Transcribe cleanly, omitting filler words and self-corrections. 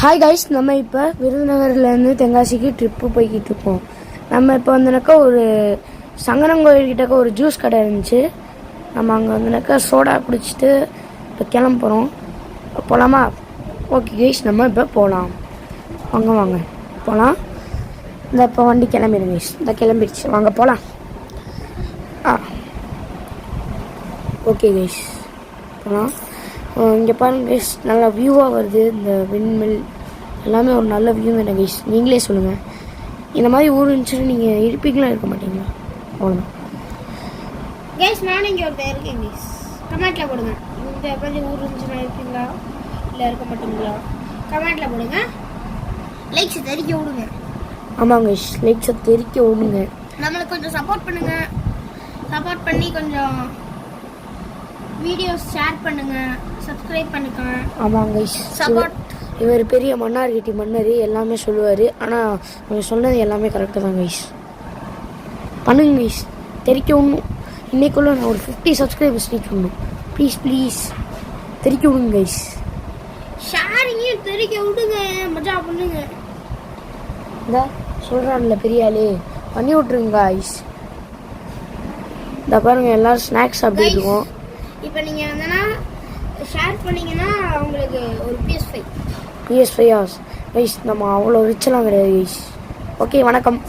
Hi guys, நம்ம இப்போ விருதுநகர்லேருந்து தென்காசிக்கு trip போய்கிட்டு இருக்கோம். நம்ம இப்போ வந்தனாக்கா ஒரு சங்கரங்கோயில்கிட்டக்க ஒரு ஜூஸ் கடை இருந்துச்சு. நம்ம அங்கே வந்தனாக்கா சோடா குடிச்சிட்டு இப்போ கிளம்ப போகிறோம். போகலாமா? ஓகே கைஸ், நம்ம இப்போ போகலாம். வாங்க போகலாம். இந்த இப்போ வண்டி கிளம்பிடுங்க கைஸ். இந்த கிளம்பிடுச்சு, வாங்க போகலாம். ஓகே கைஸ், போகலாம். இங்கே பாருங்க கைஸ், நல்லா வியூவாக வருது. இந்த விண்மில் எல்லாமே ஒரு நல்ல வியூ தானே கைஸ். நீங்களே சொல்லுங்கள், இந்த மாதிரி ஊர் இருந்துச்சுன்னு நீங்கள் இருப்பீங்களா இருக்க மாட்டீங்களா? அவ்வளோதான் கைஸ். நானும் இங்கே ஒருத்தர் இருக்கேன் கைஸ். கமெண்ட்டில் போடுங்க, இந்த மாதிரி ஊர் இருந்துச்சுன்னா இருப்பீங்களா இல்லை இருக்க மாட்டீங்களா? கமெண்ட்டில் போடுங்க. லைக்ஸை தெரிக்க விடுங்க. ஆமாங்க கைஸ், லைக்ஸை தெரிக்க விடுங்க. நம்மளுக்கு கொஞ்சம் சப்போர்ட் பண்ணுங்கள். சப்போர்ட் பண்ணி கொஞ்சம் வீடியோஸ் ஷேர் பண்ணுங்க, சப்ஸ்கிரைப் பண்ணுங்க. ஆமாங்க கைஸ், சப்போர்ட். இவர் பெரிய மன்னார்கிட்டி மன்னர், எல்லாமே சொல்லுவார். ஆனால் அவங்க சொன்னது எல்லாமே கரெக்டாக தான் கைஸ். பண்ணுங்க கைஸ், தெரிக்க விடணும். இன்னைக்குள்ள நான் ஒரு 50 சப்ஸ்கிரைபர்ஸ் ரீச் பண்ணணும். ப்ளீஸ் தெரிக்க விடுங்க கைஸ். ஷேரிங்கையும் தெரிக்க விடுங்க, மஜா பண்ணுங்க. இந்த சொல்கிறான்ல பெரிய ஆளு, பண்ணி விட்ருங்க கைஸ். இந்த பாருங்க, எல்லோரும் ஸ்நாக்ஸ் சாப்பிட்டு இருக்கோம். இப்போ நீங்கள் வந்தனா ஷேர் பண்ணிங்கன்னா உங்களுக்கு ஒரு PS5 கைஸ். நம்ம அவ்வளோ ரிச்செல்லாம் கிடையாது கைஸ். ஓகே, வணக்கம்.